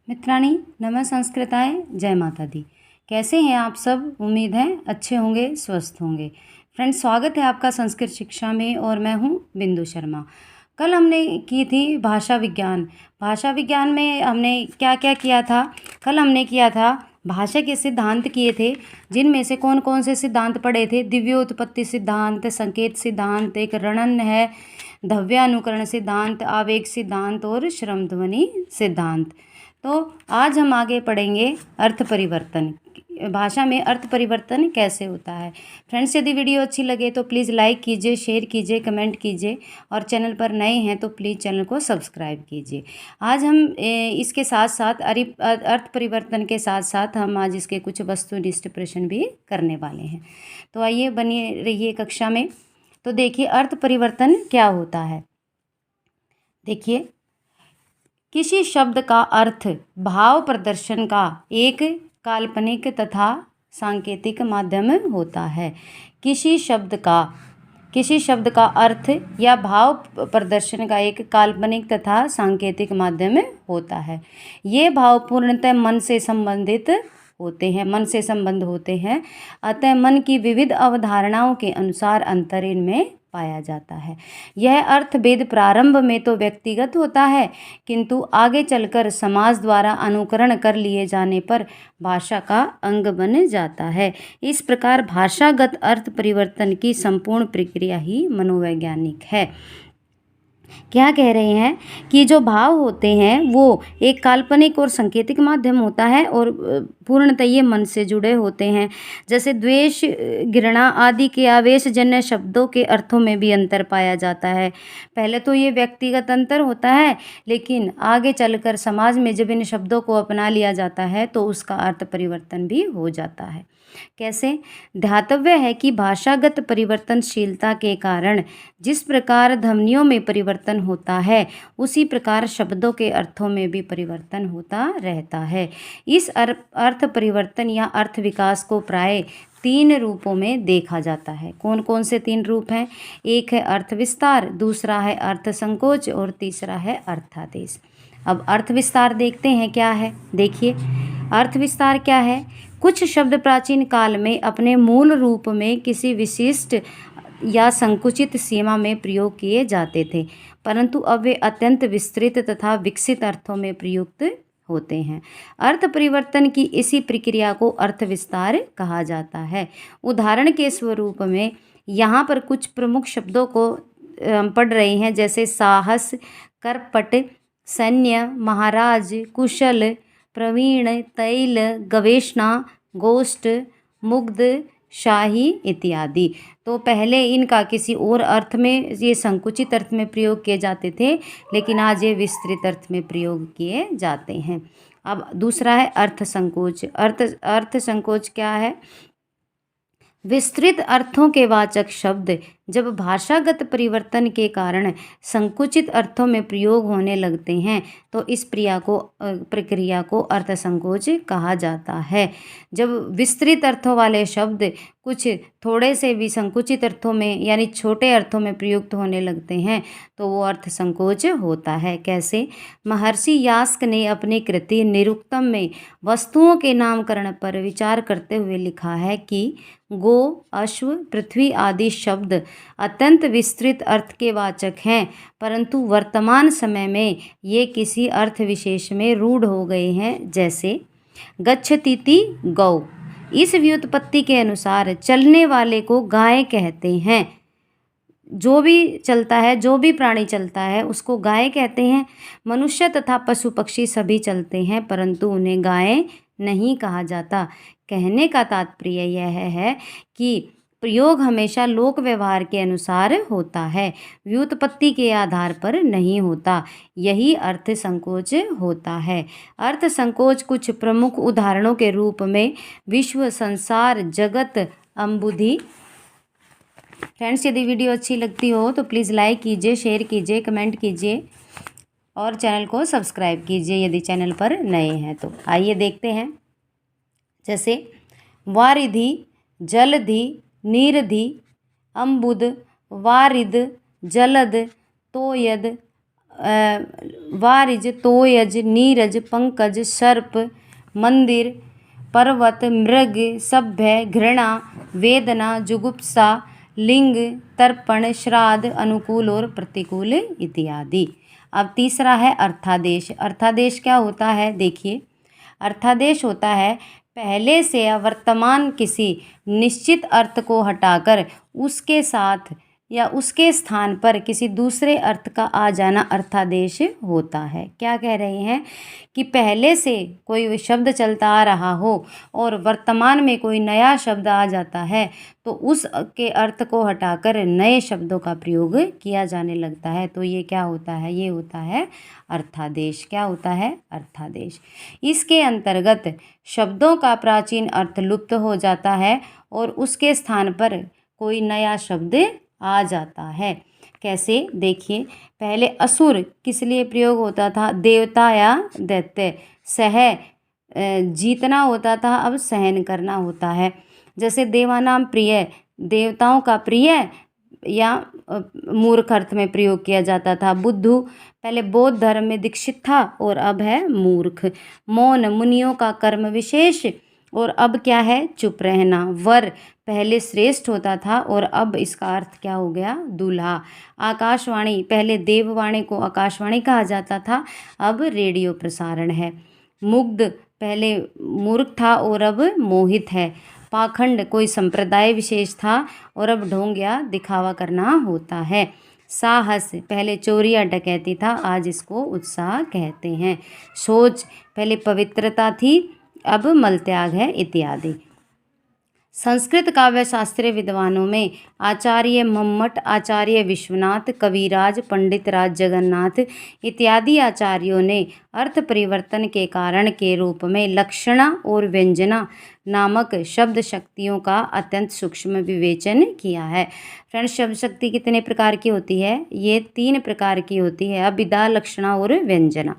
मित्राणि नमः संस्कृताय, जय माता दी। कैसे हैं आप सब? उम्मीद है अच्छे होंगे, स्वस्थ होंगे। फ्रेंड्स, स्वागत है आपका संस्कृत शिक्षा में और मैं हूं बिंदु शर्मा। कल हमने की थी भाषा विज्ञान। भाषा विज्ञान में हमने क्या क्या किया था? कल हमने किया था भाषा के सिद्धांत किए थे, जिनमें से कौन कौन से सिद्धांत पढ़े थे? दिव्योत्पत्ति सिद्धांत, संकेत सिद्धांत, एक रणन है, धव्यानुकरण सिद्धांत, आवेग सिद्धांत और श्रमध्वनि सिद्धांत। तो आज हम आगे पढ़ेंगे अर्थ परिवर्तन। भाषा में अर्थ परिवर्तन कैसे होता है। फ्रेंड्स, यदि वीडियो अच्छी लगे तो प्लीज़ लाइक कीजिए, शेयर कीजिए, कमेंट कीजिए और चैनल पर नए हैं तो प्लीज़ चैनल को सब्सक्राइब कीजिए। आज हम इसके साथ साथ अर्थ परिवर्तन के साथ साथ हम आज इसके कुछ वस्तुनिष्ठ प्रश्न भी करने वाले हैं। तो आइए बने रहिए कक्षा में। तो देखिए, अर्थ परिवर्तन क्या होता है। देखिए, किसी शब्द का अर्थ भाव प्रदर्शन का एक काल्पनिक तथा सांकेतिक माध्यम होता है। किसी शब्द का अर्थ या भाव प्रदर्शन का एक काल्पनिक तथा सांकेतिक माध्यम होता है। ये भाव पूर्णतः मन से संबंध होते हैं। अतः मन की विविध अवधारणाओं के अनुसार अंतर इनमें पाया जाता है। यह अर्थभेद प्रारंभ में तो व्यक्तिगत होता है, किंतु आगे चलकर समाज द्वारा अनुकरण कर लिए जाने पर भाषा का अंग बन जाता है। इस प्रकार भाषागत अर्थ परिवर्तन की संपूर्ण प्रक्रिया ही मनोवैज्ञानिक है। क्या कह रहे हैं कि जो भाव होते हैं वो एक काल्पनिक और सांकेतिक माध्यम होता है और पूर्णतः ये मन से जुड़े होते हैं। जैसे द्वेष, घृणा आदि के आवेशजन्य शब्दों के अर्थों में भी अंतर पाया जाता है। पहले तो ये व्यक्तिगत अंतर होता है, लेकिन आगे चलकर समाज में जब इन शब्दों को अपना लिया जाता है तो उसका अर्थ परिवर्तन भी हो जाता है। कैसे? ध्यातव्य है कि भाषागत परिवर्तनशीलता के कारण जिस प्रकार ध्वनियों में परिवर्तन होता है, उसी प्रकार शब्दों के अर्थों में भी परिवर्तन होता रहता है। इस अर्थ परिवर्तन या अर्थ विकास को प्राय 3 रूपों में देखा जाता है। कौन कौन से 3 रूप हैं? एक है अर्थ विस्तार, दूसरा है अर्थ संकोच और तीसरा है अर्थादेश। अब अर्थ विस्तार देखते हैं क्या है। देखिए, अर्थ विस्तार क्या है? कुछ शब्द प्राचीन काल में अपने मूल रूप में किसी विशिष्ट या संकुचित सीमा में प्रयोग किए जाते थे, परंतु अब वे अत्यंत विस्तृत तथा विकसित अर्थों में प्रयुक्त होते हैं। अर्थ परिवर्तन की इसी प्रक्रिया को अर्थ विस्तार कहा जाता है। उदाहरण के स्वरूप में यहाँ पर कुछ प्रमुख शब्दों को पढ़ रहे हैं, जैसे साहस, करपट, सैन्य, महाराज, कुशल, प्रवीण, तैल, गवेषणा, गोष्ठ, मुग्ध, शाही इत्यादि। तो पहले इनका किसी और अर्थ में, ये संकुचित अर्थ में प्रयोग किए जाते थे, लेकिन आज ये विस्तृत अर्थ में प्रयोग किए जाते हैं। अब दूसरा है अर्थ संकोच। अर्थ संकोच क्या है? विस्तृत अर्थों के वाचक शब्द जब भाषागत परिवर्तन के कारण संकुचित अर्थों में प्रयोग होने लगते हैं तो इस प्रक्रिया को अर्थ संकोच कहा जाता है। जब विस्तृत अर्थों वाले शब्द कुछ थोड़े से भी संकुचित अर्थों में यानी छोटे अर्थों में प्रयुक्त होने लगते हैं तो वो अर्थ संकोच होता है। कैसे? महर्षि यास्क ने अपनी कृति निरुक्तम में वस्तुओं के नामकरण पर विचार करते हुए लिखा है कि गो, अश्व, पृथ्वी आदि शब्द अत्यंत विस्तृत अर्थ के वाचक हैं, परंतु वर्तमान समय में ये किसी अर्थ विशेष में रूढ़ हो गए हैं। जैसे गच्छतीति गौ, इस व्युत्पत्ति के अनुसार चलने वाले को गाय कहते हैं। जो भी चलता है, जो भी प्राणी चलता है उसको गाय कहते हैं। मनुष्य तथा पशु पक्षी सभी चलते हैं, परंतु उन्हें गाय नहीं कहा जाता। कहने का तात्पर्य यह है कि प्रयोग हमेशा लोक व्यवहार के अनुसार होता है, व्युत्पत्ति के आधार पर नहीं होता। यही अर्थ संकोच होता है। अर्थ संकोच कुछ प्रमुख उदाहरणों के रूप में विश्व, संसार, जगत, अम्बुधि। फ्रेंड्स, यदि वीडियो अच्छी लगती हो तो प्लीज़ लाइक कीजिए, शेयर कीजिए, कमेंट कीजिए और चैनल को सब्सक्राइब कीजिए यदि चैनल पर नए हैं तो। आइए देखते हैं। जैसे वारिधि, जलधि, नीरधि, अम्बुद, वारिद, जलद, तोयद, वारिज, तोयज, नीरज, पंकज, सर्प, मंदिर, पर्वत, मृग, सभ्य, घृणा, वेदना, जुगुप्सा, लिंग, तर्पण, श्राद्ध, अनुकूल और प्रतिकूल इत्यादि। अब तीसरा है अर्थादेश। अर्थादेश क्या होता है, देखिए। अर्थादेश होता है पहले से या वर्तमान किसी निश्चित अर्थ को हटाकर उसके साथ या उसके स्थान पर किसी दूसरे अर्थ का आ जाना अर्थादेश होता है। क्या कह रहे हैं कि पहले से कोई शब्द चलता आ रहा हो और वर्तमान में कोई नया शब्द आ जाता है तो उस के अर्थ को हटाकर नए शब्दों का प्रयोग किया जाने लगता है, तो ये क्या होता है, ये होता है अर्थादेश। क्या होता है, अर्थादेश। इसके अंतर्गत शब्दों का प्राचीन अर्थ लुप्त हो जाता है और उसके स्थान पर कोई नया शब्द आ जाता है। कैसे, देखिए। पहले असुर किस लिए प्रयोग होता था, देवता या दैत्य। सह जीतना होता था, अब सहन करना होता है। जैसे देवानाम प्रिय, देवताओं का प्रिय या मूर्ख अर्थ में प्रयोग किया जाता था। बुद्धू पहले बौद्ध धर्म में दीक्षित था और अब है मूर्ख। मौन मुनियों का कर्म विशेष और अब क्या है, चुप रहना। वर पहले श्रेष्ठ होता था और अब इसका अर्थ क्या हो गया, दूल्हा। आकाशवाणी पहले देववाणी को आकाशवाणी कहा जाता था, अब रेडियो प्रसारण है। मुग्ध पहले मूर्ख था और अब मोहित है। पाखंड कोई संप्रदाय विशेष था और अब ढोंग या दिखावा करना होता है। साहस पहले चोरी या डकैती था, आज इसको उत्साह कहते हैं। सोच पहले पवित्रता थी, अब मलत्याग है, इत्यादि। संस्कृत काव्य शास्त्रीय विद्वानों में आचार्य मम्मट, आचार्य विश्वनाथ, कविराज, पंडित राज जगन्नाथ इत्यादि आचार्यों ने अर्थ परिवर्तन के कारण के रूप में लक्षणा और व्यंजना नामक शब्द शक्तियों का अत्यंत सूक्ष्म विवेचन किया है। फ्रेंड्स, शब्द शक्ति कितने प्रकार की होती है, ये 3 प्रकार की होती है, अभिधा, लक्षणा और व्यंजना।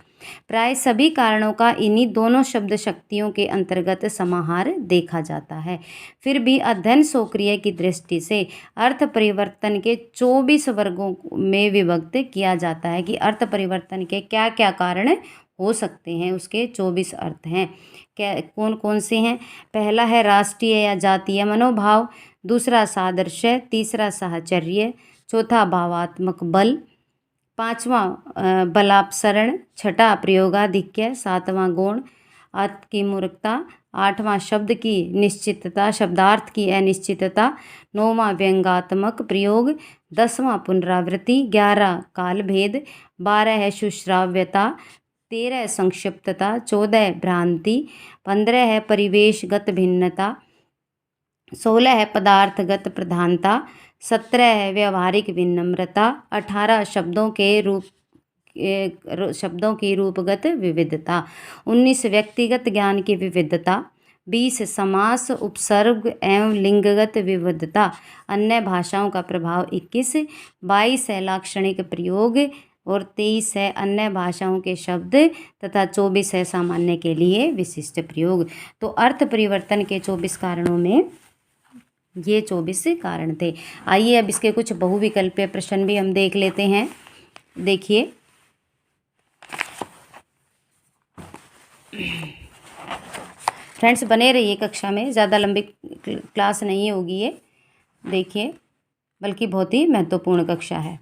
प्राय सभी कारणों का इन्हीं दोनों शब्द शक्तियों के अंतर्गत समाहार देखा जाता है। फिर भी अध्ययन स्वक्रिय की दृष्टि से अर्थ परिवर्तन के 24 वर्गों में विभक्त किया जाता है कि अर्थ परिवर्तन के क्या क्या कारण हो सकते हैं। उसके 24 अर्थ हैं। क्या, कौन कौन से हैं? पहला है राष्ट्रीय या जातीय मनोभाव, दूसरा सादृश्य, तीसरा साहचर्य, चौथा भावात्मक बल, पांचवां बलापसरण, छठा प्रयोगाधिक्य, सातवां गुण अर्थ की मूर्खता, आठवां शब्द की निश्चितता, शब्दार्थ की अनिश्चितता, नौवां व्यंग्यात्मक प्रयोग, 10वां पुनरावृत्ति, 11 कालभेद, 12 है सुश्राव्यता, 13 संक्षिप्तता, 14 भ्रांति, 15 है परिवेशगत भिन्नता, 16 है पदार्थगत प्रधानता, 17 है व्यवहारिक विनम्रता, 18 शब्दों की रूपगत विविधता, 19 व्यक्तिगत ज्ञान की विविधता, 20 समास, उपसर्ग एवं लिंगगत विविधता, अन्य भाषाओं का प्रभाव, 21 22 है लाक्षणिक प्रयोग और 23 है अन्य भाषाओं के शब्द तथा 24 है सामान्य के लिए विशिष्ट प्रयोग। तो अर्थ परिवर्तन के 24 कारणों में ये 24 कारण थे। आइए अब इसके कुछ बहुविकल्पीय प्रश्न भी हम देख लेते हैं। देखिए, फ्रेंड्स बने रहिए कक्षा में, ज़्यादा लंबी क्लास नहीं होगी ये, देखिए, बल्कि बहुत ही महत्वपूर्ण कक्षा है।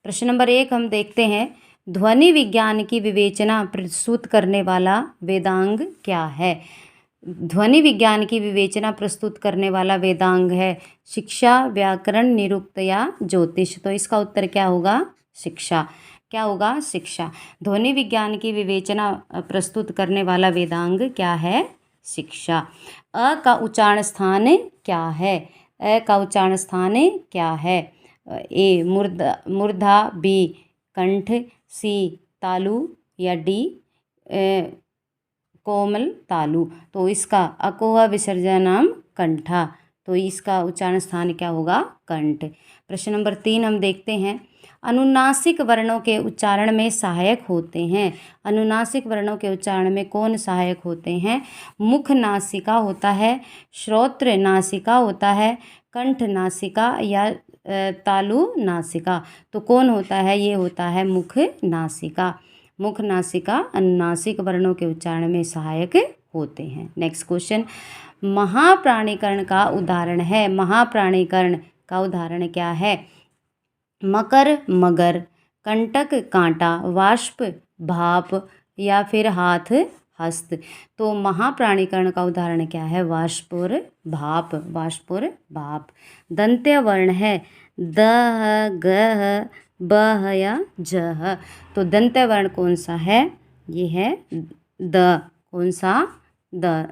प्रश्न नंबर 1 हम देखते हैं, ध्वनि विज्ञान की विवेचना प्रस्तुत करने वाला वेदांग क्या है? ध्वनि विज्ञान की विवेचना प्रस्तुत करने वाला वेदांग है शिक्षा, व्याकरण, निरुक्त या ज्योतिष। तो इसका उत्तर क्या होगा? शिक्षा। क्या होगा? शिक्षा। ध्वनि विज्ञान की विवेचना प्रस्तुत करने वाला वेदांग क्या है? शिक्षा। अ का उच्चारण स्थान क्या है? अ का उच्चारण स्थान क्या है? ए मूर्धा, बी कंठ, सी तालु या डी कोमल तालु। तो इसका अकोह विसर्जनाम कंठा, तो इसका उच्चारण स्थान क्या होगा? कंठ। प्रश्न नंबर 3 हम देखते हैं, अनुनासिक वर्णों के उच्चारण में सहायक होते हैं। अनुनासिक वर्णों के उच्चारण में कौन सहायक होते हैं? मुख नासिका होता है, श्रोत्र नासिका होता है, कंठ नासिका या तालु नासिका। तो कौन होता है? ये होता है मुख नासिका। मुख नासिका अनुनासिक वर्णों के उच्चारण में सहायक होते हैं। नेक्स्ट क्वेश्चन, महाप्राणीकरण का उदाहरण है। महाप्राणीकरण का उदाहरण क्या है? मकर मगर, कंटक कांटा, वाष्प भाप या फिर हाथ हस्त। तो महाप्राणीकरण का उदाहरण क्या है? वाष्प और भाप। वाष्प और भाप। दंत्य वर्ण है द, ग, ब या ज। तो दंत्य वर्ण कौन सा है? ये है द। कौन सा? द।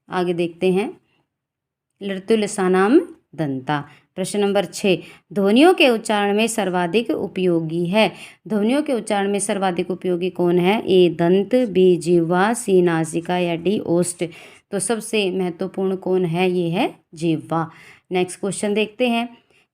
आगे देखते हैं, लृतुलसानाम दंता। प्रश्न नंबर 6, ध्वनियों के उच्चारण में सर्वाधिक उपयोगी है। ध्वनियों के उच्चारण में सर्वाधिक उपयोगी कौन है? ए दंत, बी जिह्वा, सी नासिका या डी ओष्ठ। तो सबसे महत्वपूर्ण कौन है? ये है जिह्वा। नेक्स्ट क्वेश्चन देखते हैं,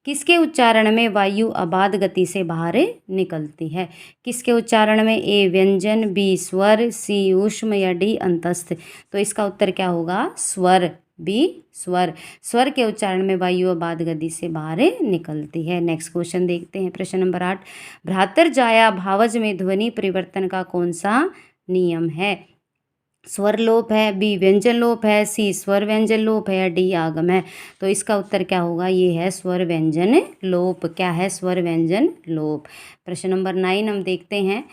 किसके उच्चारण में वायु अबाध गति से बाहर निकलती है? किसके उच्चारण में? ए व्यंजन, बी स्वर, सी ऊष्म या डी अंतस्थ। तो इसका उत्तर क्या होगा? स्वर। बी स्वर। स्वर के उच्चारण में वायु अबाध गति से बाहर निकलती है। नेक्स्ट क्वेश्चन देखते हैं, प्रश्न नंबर 8, भ्रातर जाया भावज में ध्वनि परिवर्तन का कौन सा नियम है? स्वर लोप है, बी व्यंजन लोप है, सी स्वर व्यंजन लोप है या डी आगम है। तो इसका उत्तर क्या होगा? ये है स्वर व्यंजन लोप। क्या है? स्वर व्यंजन लोप। प्रश्न नंबर 9 हम देखते हैं,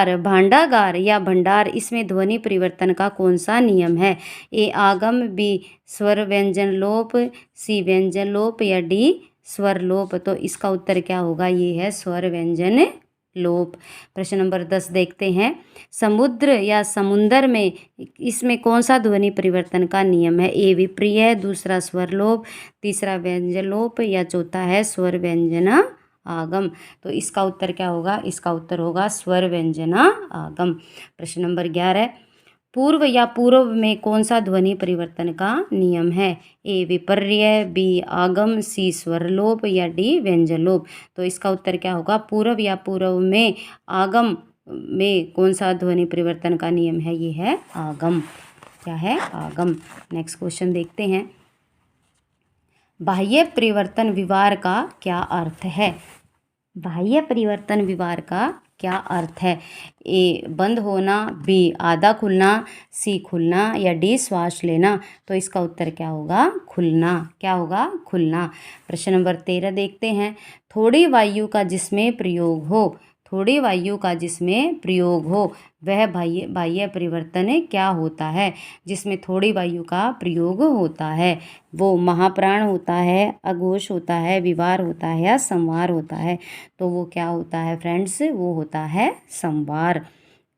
भांडागार या भंडार, इसमें ध्वनि परिवर्तन का कौन सा नियम है? ए आगम, बी स्वर व्यंजन लोप, सी व्यंजन लोप या डी स्वर लोप। तो इसका उत्तर क्या होगा? ये है स्वर व्यंजन लोप। प्रश्न नंबर 10 देखते हैं, समुद्र या समुंदर में, इसमें कौन सा ध्वनि परिवर्तन का नियम है? ए विप्रिय, दूसरा स्वर लोप, तीसरा व्यंजन लोप या चौथा है स्वर व्यंजना आगम। तो इसका उत्तर क्या होगा? इसका उत्तर होगा स्वर व्यंजना आगम। प्रश्न नंबर 11, पूर्व या पूर्व में कौन सा ध्वनि परिवर्तन का नियम है? ए विपर्य, बी आगम, सी स्वर लोप या डी व्यंजन लोप। तो इसका उत्तर क्या होगा? पूर्व या पूर्व में आगम में कौन सा ध्वनि परिवर्तन का नियम है? ये है आगम। क्या है? आगम। नेक्स्ट क्वेश्चन देखते हैं, बाह्य परिवर्तन विवार का क्या अर्थ है? बाह्य परिवर्तन विवार का क्या अर्थ है? ए बंद होना, बी आधा खुलना, सी खुलना या डी श्वास लेना। तो इसका उत्तर क्या होगा? खुलना। क्या होगा? खुलना। प्रश्न नंबर 13 देखते हैं, थोड़ी वायु का जिसमें प्रयोग हो, थोड़ी वायु का जिसमें प्रयोग हो वह बाह्य परिवर्तन क्या होता है? जिसमें थोड़ी वायु का प्रयोग होता है वो महाप्राण होता है, अघोष होता है, विवार होता है या संवार होता है। तो वो क्या होता है फ्रेंड्स? वो होता है संवार।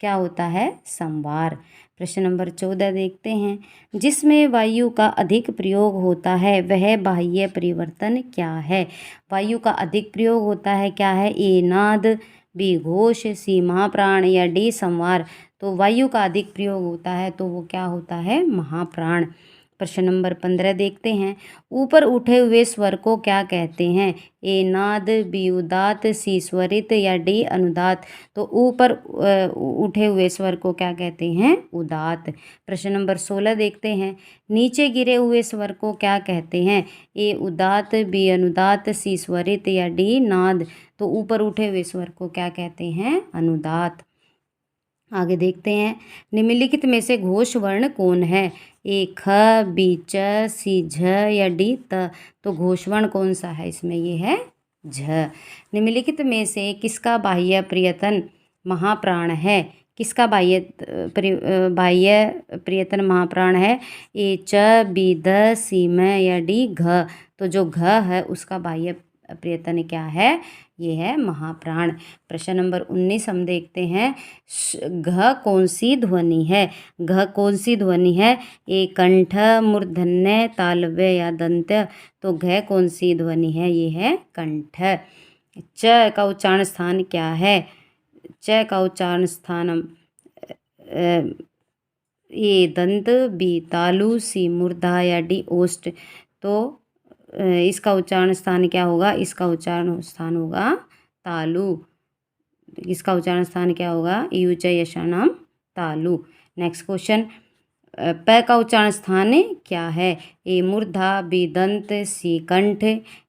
क्या होता है? संवार। प्रश्न नंबर 14 देखते हैं, जिसमें वायु का अधिक प्रयोग होता है वह बाह्य परिवर्तन क्या है? वायु का अधिक प्रयोग होता है क्या है? ए नाद, बी घोष, सी महाप्राण या डी संवार। तो वायु का अधिक प्रयोग होता है तो वो क्या होता है? महाप्राण। प्रश्न नंबर 15 देखते हैं, ऊपर उठे हुए स्वर को क्या कहते हैं? ए नाद, बी उदात, सी स्वरित या डी अनुदात। तो ऊपर उठे हुए स्वर को क्या कहते हैं? उदात। प्रश्न नंबर 16 देखते हैं, नीचे गिरे हुए स्वर को क्या कहते हैं? ए उदात, बी अनुदात, सी स्वरित या डी नाद। तो ऊपर उठे हुए स्वर को क्या कहते हैं? अनुदात। आगे देखते हैं, निम्नलिखित में से घोष वर्ण कौन है? ए ख, बी च, सी झ या डी त। तो घोष वर्ण कौन सा है इसमें? ये है झ। निम्नलिखित में से किसका बाह्य प्रयतन महाप्राण है? किसका बाह्य प्रयतन महाप्राण है? ए च, बी द, सी म या डी घ। तो जो घ है उसका बाह्य प्रयतन क्या है? ये है महाप्राण। प्रश्न नंबर 19 हम देखते हैं, घ कौन सी ध्वनि है? घ कौन सी ध्वनि है? ए कंठ, मूर्धन्य, तालव्य या दंत्य। तो घ कौन सी ध्वनि है? ये है कंठ। च का उच्चारण स्थान क्या है? च का उच्चारण स्थान ए दंत, बी तालु, सी मूर्धा या डी ओष्ठ। तो इसका उच्चारण स्थान क्या होगा? इसका उच्चारण स्थान होगा तालु। इसका उच्चारण स्थान क्या होगा? युच यशानाम तालु। नेक्स्ट क्वेश्चन, प का उच्चारण स्थान क्या है? ए मूर्धा, बी दंत, सी कंठ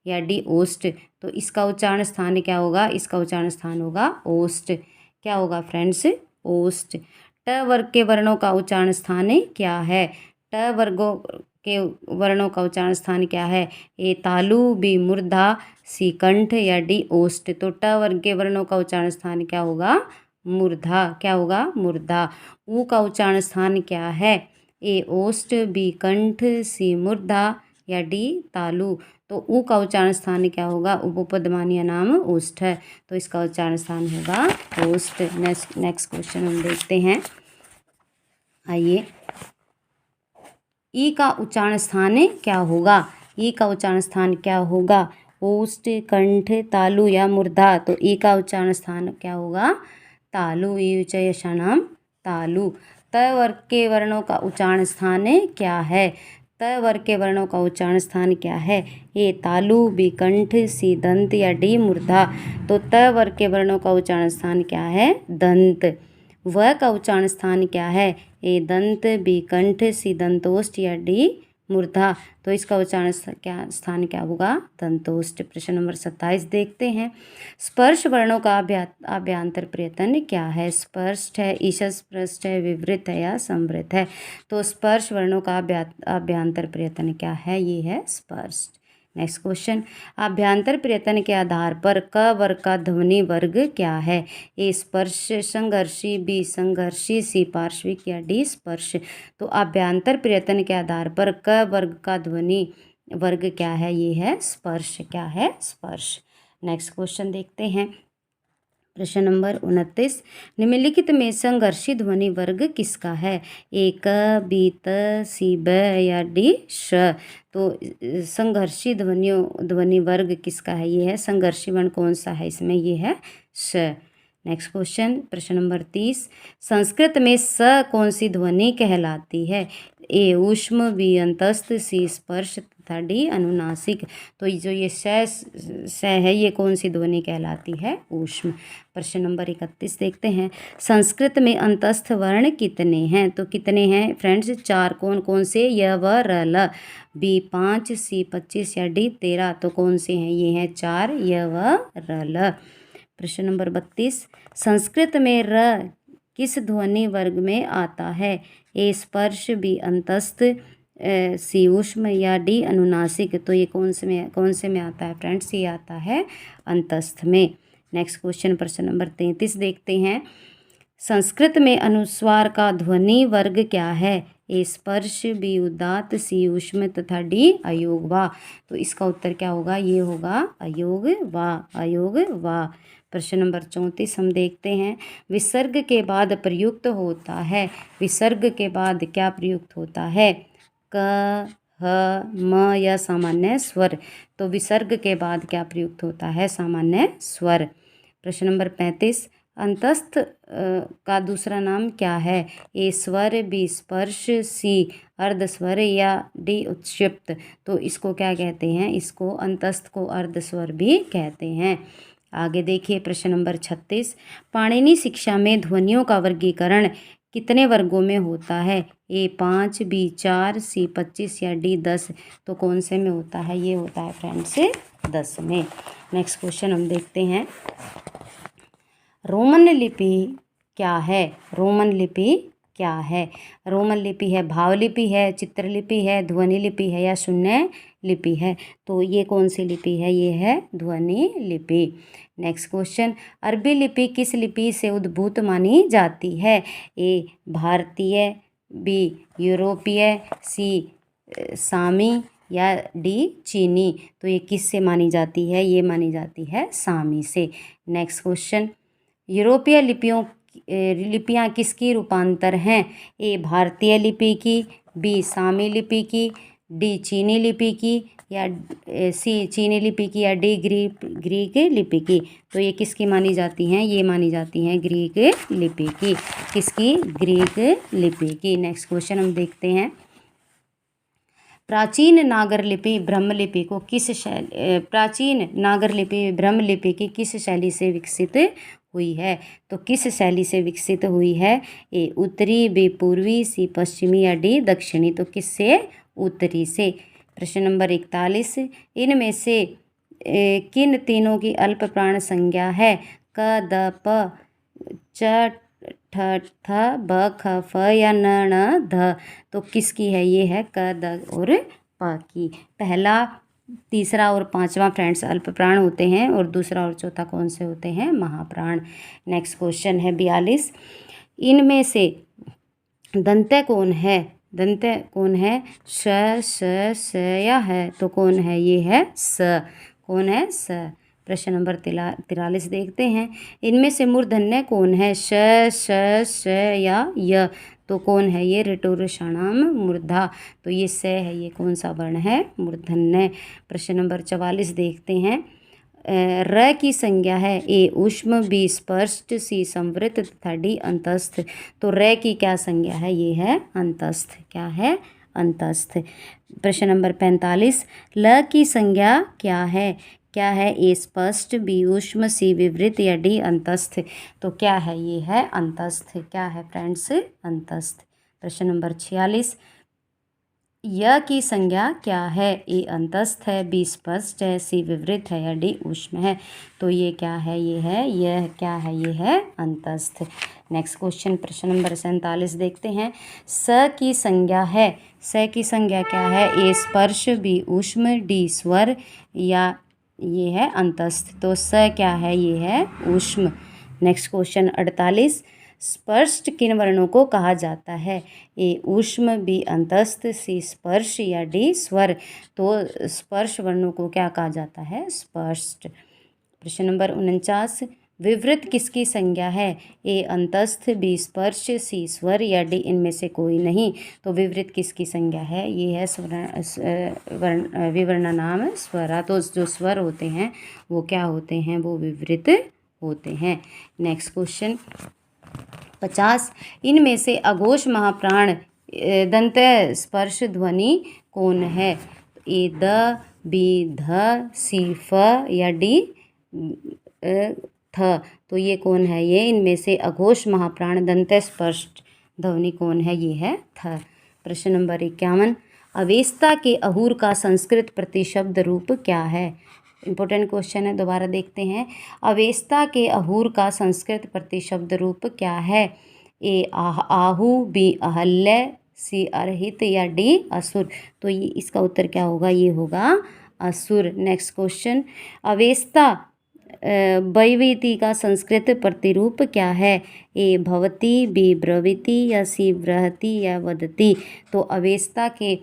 या डी ओष्ठ। तो इसका उच्चारण स्थान क्या होगा? इसका उच्चारण स्थान होगा ओष्ठ। क्या होगा फ्रेंड्स? ओष्ठ। ट वर्ग के वर्णों का उच्चारण स्थान क्या है? ट वर्गों के वर्णों का उच्चारण स्थान क्या है? ए तालु, बी मूर्धा, सी कंठ या डी ओष्ठ। तो ट वर्ग के वर्णों का उच्चारण स्थान क्या होगा? मूर्धा। क्या होगा? मूर्धा। ऊ का उच्चारण स्थान क्या है? ए ओष्ठ, बी कंठ, सी मूर्धा या डी तालु। तो ऊ का उच्चारण स्थान क्या होगा? उपपदमानीय नाम ओष्ठ है, तो इसका उच्चारण स्थान होगा ओष्ठ। नेक्स्ट क्वेश्चन हम देखते हैं। आइए, ई का उच्चारण स्थान क्या होगा? ई का उच्चारण स्थान क्या होगा? ओष्ठ, कंठ, तालु या मूर्धा। तो ई का उच्चारण स्थान क्या होगा? तालु। ई उच्चारण तालु। त वर्ग के वर्णों का उच्चारण स्थान क्या है? त वर्ग के वर्णों का उच्चारण स्थान क्या है? ए तालु, बी कंठ, सी दंत या डी मूर्धा। तो त वर्ग के वर्णों का उच्चारण स्थान क्या है? दंत। व का उच्चारण स्थान क्या है? ए दंत, बी कंठ, सी दंतोष्ठ या डी मूर्धा। तो इसका उच्चारण स्थान क्या होगा? दंतोष्ठ। प्रश्न नंबर 27 देखते हैं। स्पर्श वर्णों का अभ्यांतर प्रयत्न क्या है? स्पष्ट है, ईषत् स्पष्ट है, विवृत है या संवृत है? तो स्पर्श वर्णों का अभ्यांतर प्रयत्न क्या है? ये है स्पष्ट। Next question. अभ्यांतर प्रयत्न के आधार पर क वर्ग का ध्वनि वर्ग क्या है? ए स्पर्श संघर्षी, बी संघर्षी, सी पार्श्विक या डी स्पर्श। तो अभ्यांतर प्रयत्न के आधार पर क वर्ग का ध्वनि वर्ग क्या है? ये है स्पर्श। क्या है? स्पर्श। नेक्स्ट क्वेश्चन देखते हैं। प्रश्न नंबर 29। निम्नलिखित में संघर्षी ध्वनि वर्ग किसका है? ए क, बी त, सी ब या डी श। तो संघर्षी ध्वनि वर्ग किसका है? ये है संघर्षी वर्ण कौन सा है इसमें? ये है श। Next question. प्रश्न नंबर 30। संस्कृत में स कौन सी ध्वनि कहलाती है? ए ऊष्म, बी अंतस्थ, सी स्पर्श तथा डी अनुनासिक। तो जो ये स है ये कौन सी ध्वनि कहलाती है? ऊष्म। प्रश्न नंबर 31 देखते हैं। संस्कृत में अंतस्थ वर्ण कितने हैं? तो कितने हैं फ्रेंड्स? 4। कौन कौन से? य व र ल। बी 5, सी 25 या डी 13। तो कौन से हैं? ये हैं 4 य व र ल। प्रश्न नंबर 32। संस्कृत में र किस ध्वनि वर्ग में आता है? ए स्पर्श, बी अंतस्थ, सी ऊष्म या डी अनुनासिक। तो ये कौन से में आता है फ्रेंड्स? ये आता है अंतस्थ में। Next question. प्रश्न नंबर 33 देखते हैं। संस्कृत में अनुस्वार का ध्वनि वर्ग क्या है? ए स्पर्श, बी उदात्त, सी ऊष्म तथा डी अयोग वा। तो इसका उत्तर क्या होगा? ये होगा अयोग वा। अयोग वा। प्रश्न नंबर 34 हम देखते हैं। विसर्ग के बाद प्रयुक्त होता है। विसर्ग के बाद क्या प्रयुक्त होता है? क, ह, म या सामान्य स्वर। तो विसर्ग के बाद क्या प्रयुक्त होता है? सामान्य स्वर। प्रश्न नंबर 35। अंतस्थ का दूसरा नाम क्या है? ए स्वर, बी स्पर्श, सी अर्धस्वर या डी उत्क्षिप्त। तो इसको क्या कहते हैं? इसको अंतस्थ को अर्धस्वर भी कहते हैं। आगे देखिए प्रश्न नंबर 36। पाणिनि शिक्षा में ध्वनियों का वर्गीकरण कितने वर्गों में होता है? ए 5, बी 4, सी 25 या डी 10। तो कौन से में होता है? ये होता है फ्रेंड्स 10 में। नेक्स्ट क्वेश्चन हम देखते हैं। रोमन लिपि क्या है? रोमन लिपि क्या है? रोमन लिपि है भावलिपि है, चित्रलिपि है, ध्वनि लिपि है या शून्य लिपि है। तो ये कौन सी लिपि है? ये है ध्वनि लिपि। Next question. अरबी लिपि किस लिपि से उद्भूत मानी जाती है? ए भारतीय, बी यूरोपीय, सी सामी या डी चीनी। तो ये किस से मानी जाती है? ये मानी जाती है सामी से। Next question. यूरोपीय लिपियाँ किसकी रूपांतर हैं? ए भारतीय लिपि की, बी सामी लिपि की, डी चीनी लिपि की या सी चीनी लिपि की या डी ग्रीक लिपि की। तो ये किसकी मानी जाती हैं? ये मानी जाती हैं ग्रीक लिपि की। किसकी? ग्रीक लिपि की। नेक्स्ट क्वेश्चन हम देखते हैं। प्राचीन नागर लिपि ब्रह्मलिपि की किस शैली से विकसित हुई है। तो किस शैली से विकसित हुई है? ए उत्तरी, बी पूर्वी, सी पश्चिमी या डी दक्षिणी। तो किससे? उत्तरी से। प्रश्न नंबर 41, इनमें से किन तीनों की अल्प प्राण संज्ञा है? क, द, प, च, ठ, थ, ब, ख, फ या न, ण, ध। तो किसकी है? ये है क, द और प की। पहला, तीसरा और पांचवा फ्रेंड्स अल्प प्राण होते हैं और दूसरा और चौथा कौन से होते हैं? महाप्राण। नेक्स्ट क्वेश्चन है 42, इनमें से दंत्य कौन है? दंत्य कौन है? श, स या है? तो कौन है? ये है स। कौन है? स। प्रश्न नंबर 43 देखते हैं, इनमें से मूर्धन्य कौन है? श, स या य। तो कौन है? ये ऋटुरषाणाम मूर्धा। तो ये स है। ये कौन सा वर्ण है? मूर्धन्य। प्रश्न नंबर 44 देखते हैं, र की संज्ञा है? ए ऊष्म, बी स्पष्ट, सी संवृत तथा डी अंतस्थ। तो र की क्या संज्ञा है? ये है अंतस्थ। क्या है? अंतस्थ। प्रश्न नंबर 45, ल की संज्ञा क्या है? क्या है? ए स्पष्ट, बी ऊष्म, सी विवृत या डी अंतस्थ। तो क्या है? ये है अंतस्थ। क्या है फ्रेंड्स? अंतस्थ। प्रश्न नंबर 46, य की संज्ञा क्या है? ए अंतस्थ है, बी स्पष्ट है, सी विवृत है या डी ऊष्म है। तो ये क्या है? ये है, यह क्या है? ये है अंतस्थ। नेक्स्ट क्वेश्चन प्रश्न नंबर 47 देखते हैं, स की संज्ञा है? स की संज्ञा क्या है? ए स्पर्श, बी ऊष्म, डी स्वर या ये है अंतस्थ। तो स क्या है? ये है ऊष्म। नेक्स्ट क्वेश्चन 48, स्पर्श किन वर्णों को कहा जाता है? ए ऊष्म, बी अंतस्थ, सी स्पर्श या डी स्वर। तो स्पर्श वर्णों को क्या कहा जाता है? स्पष्ट। प्रश्न नंबर 49, विवृत किसकी संज्ञा है? ए अंतस्थ, बी स्पर्श, सी स्वर या डी इनमें से कोई नहीं। तो विवृत किसकी संज्ञा है? ये है विवर्ण नाम स्वरा। तो जो स्वर होते हैं वो क्या होते हैं? वो विवृत होते हैं। नेक्स्ट क्वेश्चन 50, इनमें से अघोष महाप्राण दंत स्पर्श ध्वनि कौन है? ए द, बी ध, सी फ या डी थ। तो ये कौन है? ये इनमें से अघोष महाप्राण दंत स्पर्श ध्वनि कौन है? ये है थ। प्रश्न नंबर 51, अवेस्ता के अहूर का संस्कृत प्रतिशब्द रूप क्या है? इंपॉर्टेंट क्वेश्चन है, दोबारा देखते हैं। अवेस्ता के अहूर का संस्कृत प्रतिशब्द रूप क्या है? ए आहू, बी अहल्य, सी अर्हित या डी असुर। तो ये इसका उत्तर क्या होगा? ये होगा असुर। नेक्स्ट क्वेश्चन, अवेस्ता बैवीति का संस्कृत प्रतिरूप क्या है? ए भवती, बी ब्रवीति या सी ब्रहति या वदति। तो अवेस्ता के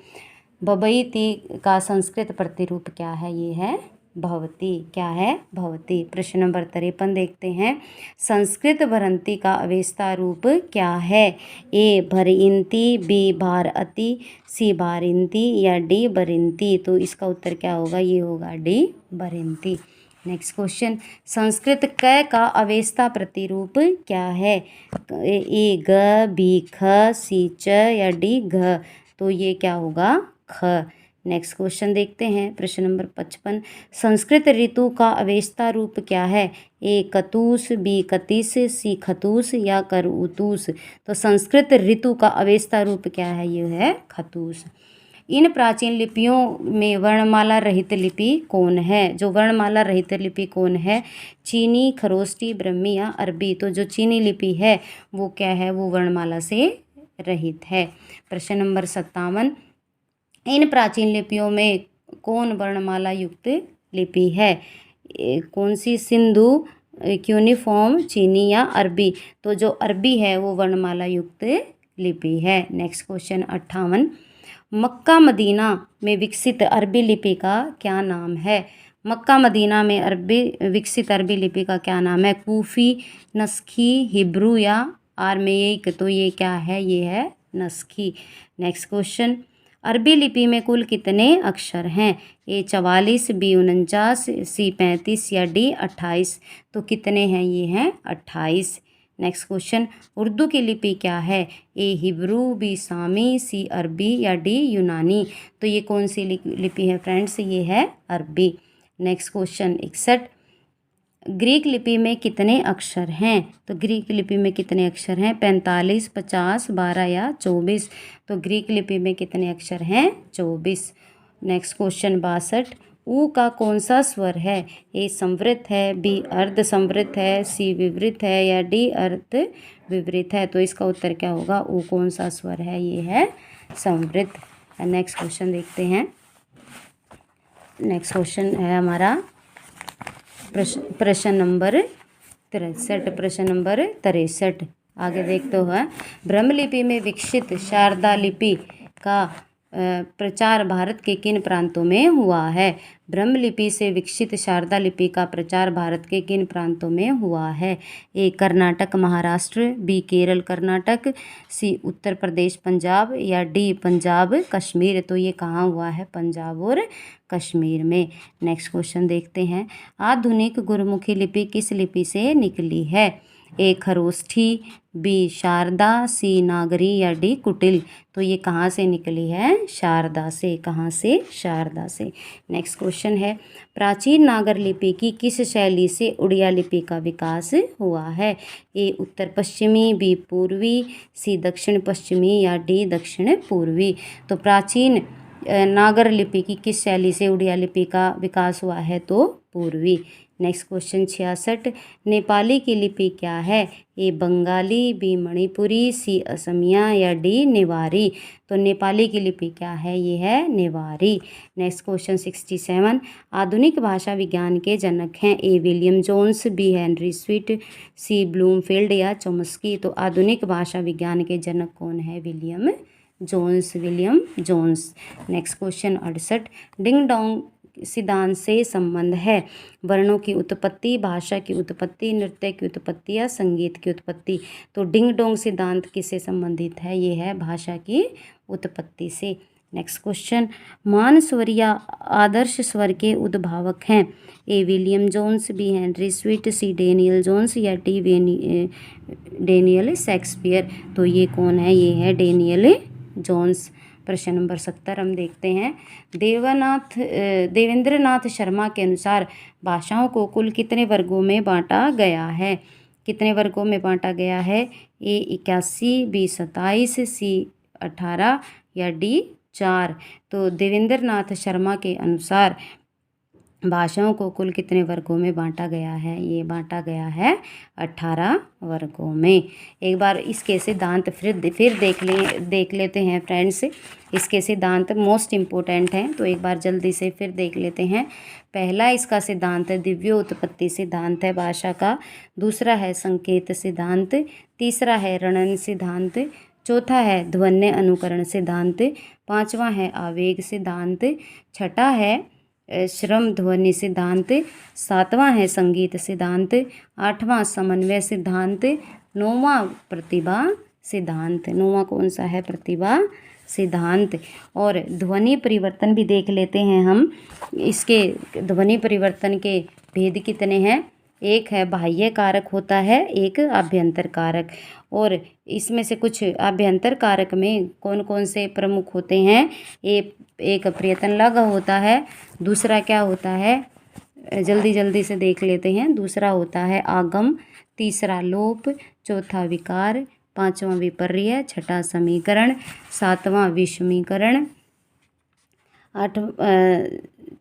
बबैति का संस्कृत प्रतिरूप क्या है? ये है भवती। क्या है? भवती। प्रश्न नंबर 53 देखते हैं, संस्कृत भरंती का अवेस्ता रूप क्या है? ए भरइंती, बी भारअति, सी बारिंती या डी बरिंती। तो इसका उत्तर क्या होगा? ये होगा डी बरिंती। नेक्स्ट क्वेश्चन, संस्कृत क का अवेस्ता प्रतिरूप क्या है? ए ग, बी ख, सी च या डी घ। तो ये क्या होगा? ख। नेक्स्ट क्वेश्चन देखते हैं, प्रश्न नंबर 55, संस्कृत ऋतु का अवेस्ता रूप क्या है? ए कतूस, बी कतीस, सी खतूस या करउतूस। तो संस्कृत ऋतु का अवेस्ता रूप क्या है? ये है खतूस। इन प्राचीन लिपियों में वर्णमाला रहित लिपि कौन है? जो वर्णमाला रहित लिपि कौन है? चीनी, खरोष्टी, ब्रह्मी या अरबी। तो जो चीनी लिपि है वो क्या है? वो वर्णमाला से रहित है। प्रश्न नंबर 57, इन प्राचीन लिपियों में कौन वर्णमाला युक्त लिपि है? कौन सी? सिंधु, क्यूनिफॉर्म, चीनी या अरबी। तो जो अरबी है वो वर्णमाला युक्त लिपि है। नेक्स्ट क्वेश्चन 58, मक्का मदीना में विकसित अरबी लिपि का क्या नाम है? मक्का मदीना में विकसित अरबी लिपि का क्या नाम है? कूफी, नस्खी, हिब्रू या आरमेइक। तो ये क्या है? ये है नस्खी। नेक्स्ट क्वेश्चन, अरबी लिपि में कुल कितने अक्षर हैं? ए 44, बी 49, सी 35 या डी 28। तो कितने हैं? ये हैं 28। नेक्स्ट क्वेश्चन, उर्दू की लिपि क्या है? ए हिब्रू, बी सामी, सी अरबी या डी यूनानी। तो ये कौन सी लिपि है फ्रेंड्स? ये है अरबी। नेक्स्ट क्वेश्चन 61, ग्रीक लिपि में कितने अक्षर हैं? तो ग्रीक लिपि में कितने अक्षर हैं? 45, 50, 12 या 24। तो ग्रीक लिपि में कितने अक्षर हैं? 24। Next question 62। ऊ का कौन सा स्वर है? ए संवृत है, बी अर्ध संवृत है, सी विवृत है या डी अर्ध विवृत है? तो इसका उत्तर क्या होगा? ऊ कौन सा स्वर है? ये है संवृत। नेक्स्ट क्वेश्चन देखते हैं। नेक्स्ट क्वेश्चन है हमारा प्रश्न नंबर 63। प्रश्न नंबर 63 आगे देखते हुए, ब्रह्मलिपि में विकसित शारदा लिपि का प्रचार भारत के किन प्रांतों में हुआ है? ब्रह्मलिपि से विकसित शारदा लिपि का प्रचार भारत के किन प्रांतों में हुआ है? ए कर्नाटक महाराष्ट्र, बी केरल कर्नाटक, सी उत्तर प्रदेश पंजाब या डी पंजाब कश्मीर? तो ये कहाँ हुआ है? पंजाब और कश्मीर में। नेक्स्ट क्वेश्चन देखते हैं। आधुनिक गुरुमुखी लिपि किस लिपि से निकली है? ए खरोष्ठी, बी शारदा, सी नागरी या डी कुटिल? तो ये कहाँ से निकली है? शारदा से। कहाँ से? शारदा से। नेक्स्ट क्वेश्चन है, प्राचीन नागर लिपि की किस शैली से उड़िया लिपि का विकास हुआ है? ए उत्तर पश्चिमी, बी पूर्वी, सी दक्षिण पश्चिमी या डी दक्षिण पूर्वी? तो प्राचीन नागर लिपि की किस शैली से उड़िया लिपि का विकास हुआ है? तो पूर्वी। Next question 66। नेपाली की लिपि क्या है? ए बंगाली, बी मणिपुरी, सी असमिया या डी नेवारी? तो नेपाली की लिपि क्या है? ये है नेवारी। Next question 67। आधुनिक भाषा विज्ञान के जनक हैं? A William Jones, B Henry Sweet, C Bloomfield या चॉम्स्की? तो आधुनिक भाषा विज्ञान के जनक कौन है? William Jones. William Jones. Next question 68। Ding dong सिद्धांत से संबंध है? वर्णों की उत्पत्ति, भाषा की उत्पत्ति, नृत्य की उत्पत्ति या संगीत की उत्पत्ति? तो डिंग डोंग सिद्धांत किससे संबंधित है? ये है भाषा की उत्पत्ति से। नेक्स्ट क्वेश्चन, मान स्वर या आदर्श स्वर के उद्भावक हैं? A William Jones, B Henry Sweet, C Daniel Jones या डी डेनियल शेक्सपियर? तो ये कौन है? ये है डेनियल जोन्स। प्रश्न नंबर 70 हम देखते हैं। देवेंद्रनाथ शर्मा के अनुसार भाषाओं को कुल कितने वर्गों में बांटा गया है? कितने वर्गों में बांटा गया है? ए 81, बी 27, सी 18 या डी 4? तो देवेंद्रनाथ शर्मा के अनुसार भाषाओं को कुल कितने वर्गों में बांटा गया है? ये बांटा गया है 18 वर्गों में। एक बार इसके सिद्धांत फिर देख लेते हैं फ्रेंड्स। इसके सिद्धांत मोस्ट इम्पोर्टेंट हैं, तो एक बार जल्दी से फिर देख लेते हैं। पहला इसका सिद्धांत दिव्य उत्पत्ति सिद्धांत है भाषा का। दूसरा है संकेत सिद्धांत। तीसरा है रणन सिद्धांत। चौथा है ध्वन्य अनुकरण सिद्धांत। पांचवा है आवेग सिद्धांत। छठा है श्रम ध्वनि सिद्धांत। सातवां है संगीत सिद्धांत। आठवां समन्वय सिद्धांत। नौवां प्रतिभा सिद्धांत। नौवां कौन सा है? प्रतिभा सिद्धांत। और ध्वनि परिवर्तन भी देख लेते हैं हम। इसके ध्वनि परिवर्तन के भेद कितने हैं? एक है बाह्य कारक होता है, एक आभ्यंतर कारक। और इसमें से कुछ आभ्यंतर कारक में कौन कौन से प्रमुख होते हैं? एक प्रयत्न लघु होता है। दूसरा क्या होता है? जल्दी से देख लेते हैं। दूसरा होता है आगम। तीसरा लोप। चौथा विकार। पांचवा विपर्य। छठा समीकरण। सातवां विषमीकरण।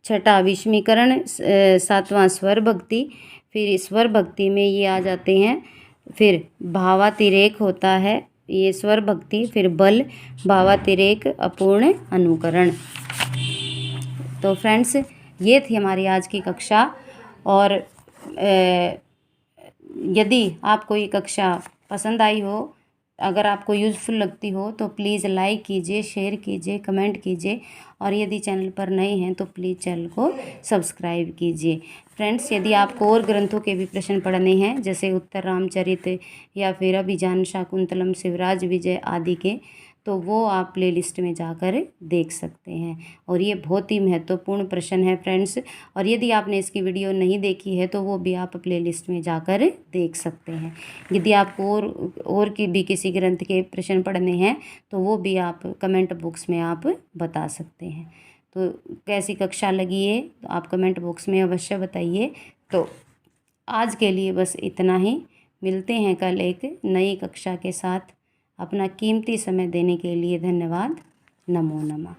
छठा विषमीकरण। सातवां स्वर भक्ति। फिर स्वर भक्ति में ये आ जाते हैं। फिर भावातिरेक होता है, ये स्वर भक्ति। फिर बल, भावातिरेक, अपूर्ण अनुकरण। तो फ्रेंड्स, ये थी हमारी आज की कक्षा। और यदि आपको ये कक्षा पसंद आई हो, अगर आपको यूज़फुल लगती हो, तो प्लीज़ लाइक कीजिए, शेयर कीजिए, कमेंट कीजिए। और यदि चैनल पर नए हैं तो प्लीज़ चैनल को सब्सक्राइब कीजिए। फ्रेंड्स, यदि आपको और ग्रंथों के भी प्रश्न पढ़ने हैं, जैसे उत्तर रामचरित या फिर अभिज्ञान शाकुंतलम, शिवराज विजय आदि के, तो वो आप प्लेलिस्ट में जाकर देख सकते हैं। और ये बहुत ही महत्वपूर्ण प्रश्न है फ्रेंड्स। और यदि आपने इसकी वीडियो नहीं देखी है तो वो भी आप प्लेलिस्ट में जाकर देख सकते हैं। यदि आपको और की भी किसी ग्रंथ के प्रश्न पढ़ने हैं तो वो भी आप कमेंट बॉक्स में आप बता सकते हैं। तो कैसी कक्षा लगी है तो आप कमेंट बॉक्स में अवश्य बताइए। तो आज के लिए बस इतना ही। मिलते हैं कल एक नई कक्षा के साथ। अपना कीमती समय देने के लिए धन्यवाद। नमो नमः।